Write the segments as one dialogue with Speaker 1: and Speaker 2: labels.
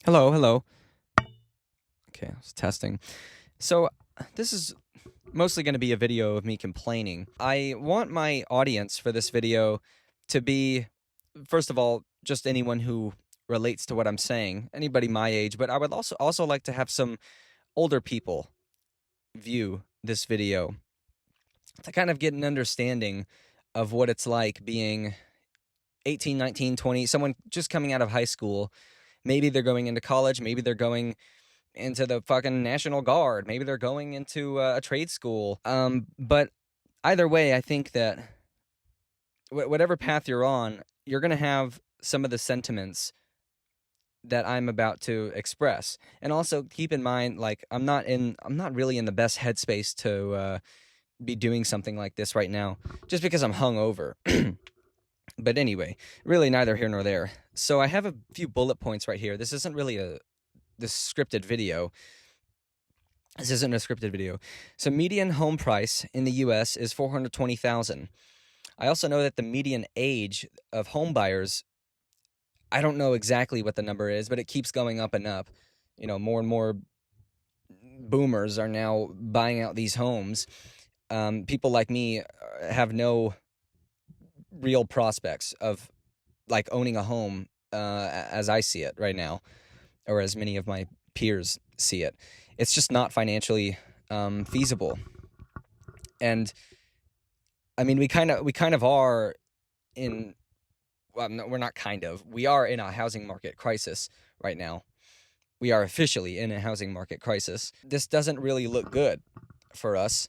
Speaker 1: Hello, hello. Okay, I was testing. So, this is mostly going to be a video of me complaining. I want my audience for this video to be, first of all, just anyone who relates to what I'm saying, anybody my age, but I would also like to have some older people view this video to kind of get an understanding of what it's like being 18, 19, 20, someone just coming out of high school. Maybe they're going into college, maybe they're going into the fucking National Guard. Maybe they're going into a trade school. But either way, I think that whatever path you're on, you're going to have some of the sentiments that I'm about to express. And also keep in mind, like, I'm not really in the best headspace to be doing something like this right now, just because I'm hungover. But anyway, really neither here nor there. So I have a few bullet points right here. This isn't really this scripted video. This isn't a scripted video. So median home price in the US is $420,000. I also know that the median age of home buyers, I don't know exactly what the number is, but it keeps going up and up. You know, more and more boomers are now buying out these homes. People like me have no real prospects of like owning a home as I see it right now, or as many of my peers see it. It's just not financially feasible. And I mean, we kind of are in, well, no, we're not kind of, we are in a housing market crisis right now. We are officially in a housing market crisis. This doesn't really look good for us.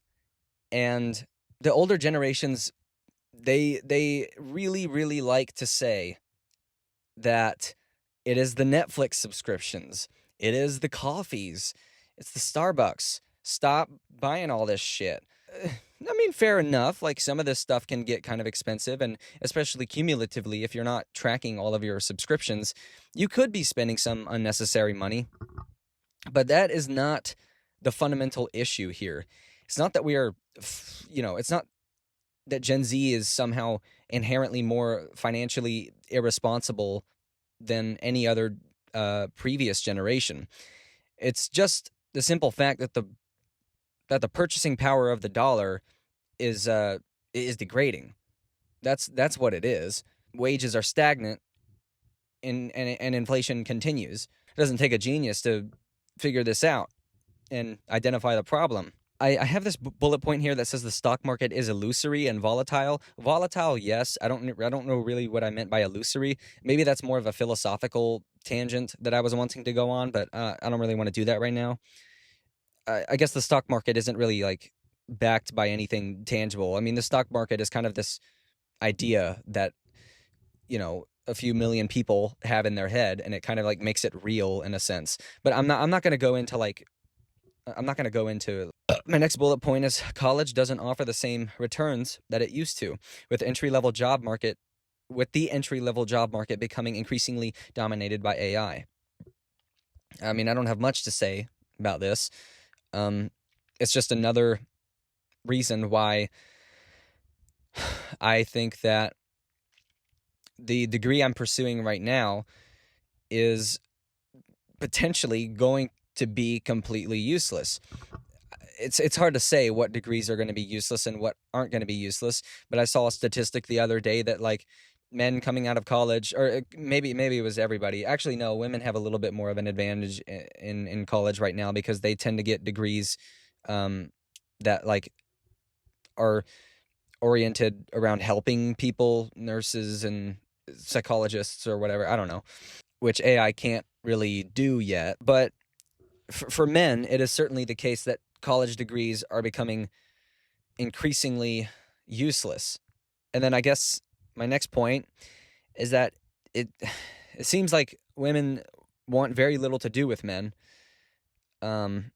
Speaker 1: And the older generations, they really, really like to say that it is the Netflix subscriptions, it is the coffees, it's the Starbucks. Stop buying all this shit. I mean, fair enough. Like, some of this stuff can get kind of expensive, and especially cumulatively, if you're not tracking all of your subscriptions, you could be spending some unnecessary money. But that is not the fundamental issue here. It's not that we are, it's not that Gen Z is somehow inherently more financially irresponsible than any other previous generation. It's just the simple fact that the purchasing power of the dollar is degrading. That's what it is. Wages are stagnant, and inflation continues. It doesn't take a genius to figure this out and identify the problem. I have this bullet point here that says the stock market is illusory and volatile. Volatile, yes. I don't know really what I meant by illusory. Maybe that's more of a philosophical tangent that I was wanting to go on, but I don't really want to do that right now. I guess the stock market isn't really like backed by anything tangible. I mean, the stock market is kind of this idea that, a few million people have in their head, and it kind of like makes it real in a sense. But I'm not going to go into my next bullet point is college doesn't offer the same returns that it used to, with the entry-level job market becoming increasingly dominated by AI. I mean, I don't have much to say about this. It's just another reason why I think that the degree I'm pursuing right now is potentially going to be completely useless. It's hard to say what degrees are going to be useless and what aren't going to be useless, but I saw a statistic the other day that, like, men coming out of college, or maybe it was everybody. Actually, no, women have a little bit more of an advantage in college right now because they tend to get degrees that like are oriented around helping people, nurses and psychologists or whatever. I don't know, which AI can't really do yet. But for men, it is certainly the case that college degrees are becoming increasingly useless. And then I guess my next point is that it seems like women want very little to do with men. And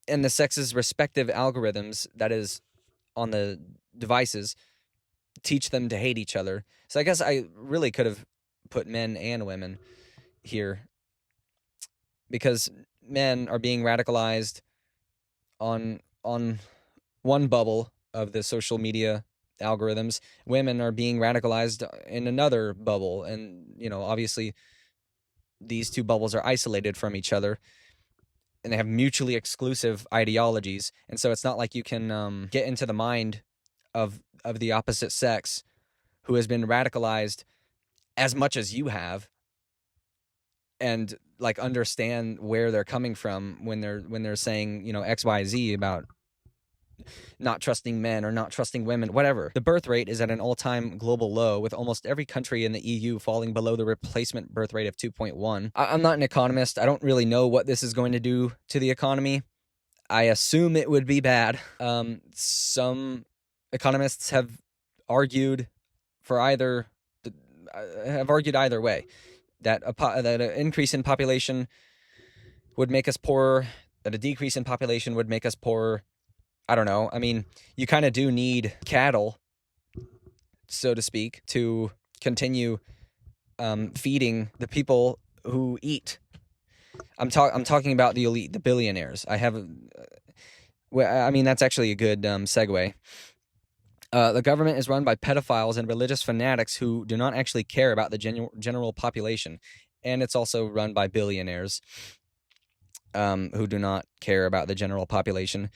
Speaker 1: the sex's respective algorithms, that is, on the devices, teach them to hate each other. So I guess I really could have put men and women here, because men are being radicalized on one bubble of the social media algorithms. Women are being radicalized in another bubble, and obviously these two bubbles are isolated from each other, and they have mutually exclusive ideologies. And so it's not like you can get into the mind of the opposite sex who has been radicalized as much as you have, and like understand where they're coming from when they're saying, you know, XYZ about not trusting men or not trusting women, whatever. The birth rate is at an all-time global low, with almost every country in the EU falling below the replacement birth rate of 2.1. I'm not an economist. I don't really know what this is going to do to the economy. I assume it would be bad. Some economists have argued either way, that an increase in population would make us poorer, that a decrease in population would make us poorer. I don't know. I mean, you kind of do need cattle, so to speak, to continue feeding the people who eat. I'm talking about the elite, the billionaires. That's actually a good segue. The government is run by pedophiles and religious fanatics who do not actually care about the general population. And it's also run by billionaires who do not care about the general population.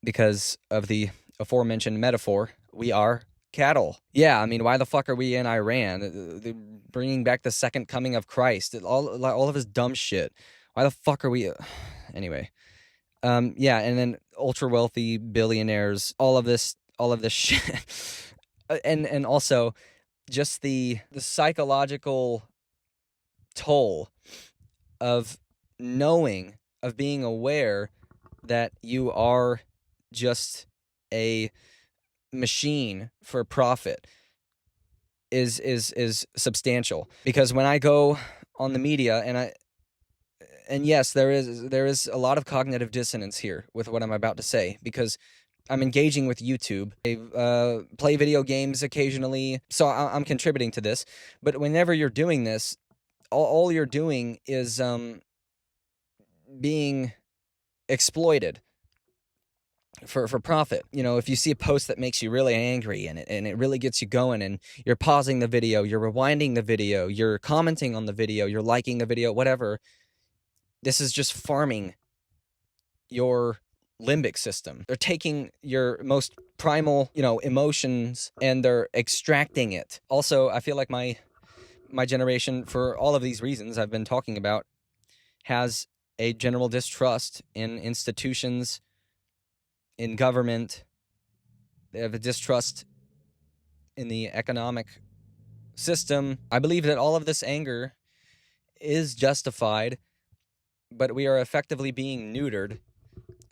Speaker 1: Because of the aforementioned metaphor, we are cattle. Yeah, I mean, why the fuck are we in Iran? They're bringing back the second coming of Christ. All of this dumb shit. Why the fuck are we... Anyway. Yeah, and then ultra wealthy billionaires, all of this shit. and also just the psychological toll of being aware that you are just a machine for profit is substantial. Because when I go on the media and yes, there is a lot of cognitive dissonance here with what I'm about to say, because I'm engaging with YouTube. I play video games occasionally, so I'm contributing to this. But whenever you're doing this, all you're doing is being exploited for profit. You know, if you see a post that makes you really angry and it really gets you going, and you're pausing the video, you're rewinding the video, you're commenting on the video, you're liking the video, whatever, this is just farming your limbic system. They're taking your most primal, emotions, and they're extracting it. Also, I feel like my generation, for all of these reasons I've been talking about, has a general distrust in institutions, in government. They have a distrust in the economic system. I believe that all of this anger is justified, but we are effectively being neutered,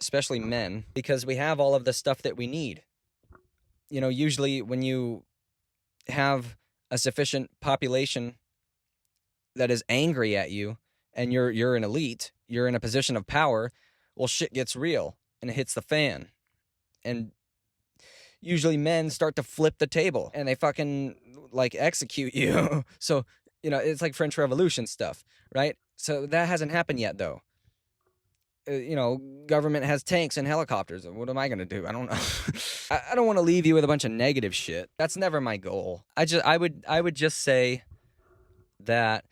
Speaker 1: especially men, because we have all of the stuff that we need. You know, usually when you have a sufficient population that is angry at you, and you're an elite, you're in a position of power, well, shit gets real, and it hits the fan. And usually men start to flip the table, and they fucking, execute you. So, it's like French Revolution stuff, right? So that hasn't happened yet, though. Government has tanks and helicopters. What am I going to do? I don't know. I don't want to leave you with a bunch of negative shit. That's never my goal. I would just say that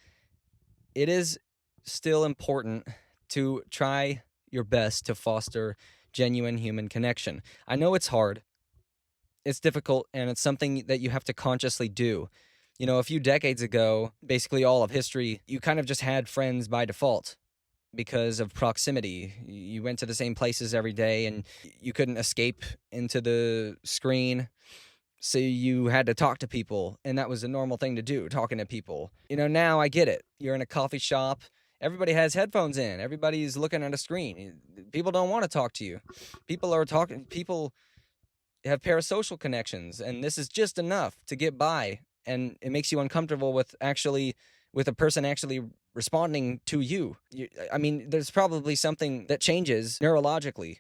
Speaker 1: it is still important to try your best to foster genuine human connection. I know it's hard. It's difficult, and it's something that you have to consciously do. A few decades ago, basically all of history, you kind of just had friends by default because of proximity. You went to the same places every day, and you couldn't escape into the screen, so you had to talk to people, and that was a normal thing to do, talking to people. Now I get it. You're in a coffee shop. Everybody has headphones in. Everybody's looking at a screen. People don't want to talk to you. People have parasocial connections, and this is just enough to get by, and it makes you uncomfortable with a person actually responding to you. There's probably something that changes neurologically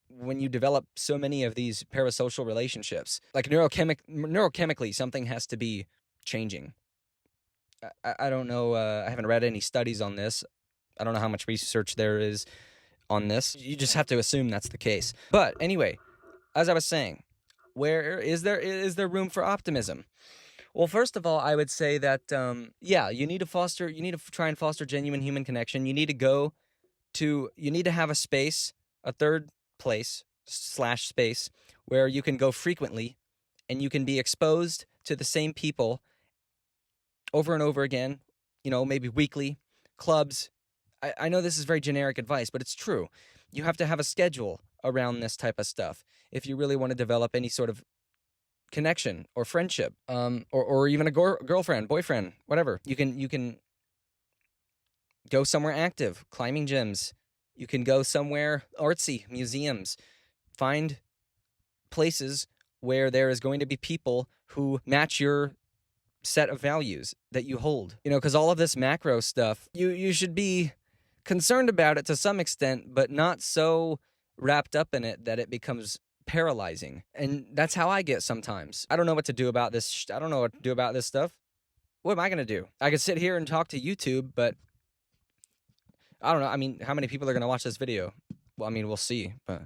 Speaker 1: when you develop so many of these parasocial relationships. Like neurochemically, something has to be changing. I don't know. I haven't read any studies on this. I don't know how much research there is on this. You just have to assume that's the case. But anyway, as I was saying, where is there room for optimism? Well, first of all, I would say that yeah, you need to try and foster genuine human connection. You need to have a space, a third place slash space where you can go frequently and you can be exposed to the same people over and over again, maybe weekly, clubs. I know this is very generic advice, but it's true. You have to have a schedule around this type of stuff if you really want to develop any sort of connection or friendship, or even a girlfriend, boyfriend, whatever. You can go somewhere active, climbing gyms. You can go somewhere artsy, museums. Find places where there is going to be people who match your set of values that you hold. Because all of this macro stuff, you should be concerned about it to some extent, but not so wrapped up in it that it becomes paralyzing. And that's how I get sometimes. I don't know what to do about this. I don't know what to do about this stuff. What am I going to do? I could sit here and talk to YouTube, but I don't know. I mean, how many people are going to watch this video? Well, I mean, we'll see, but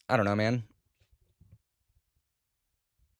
Speaker 1: I don't know, man.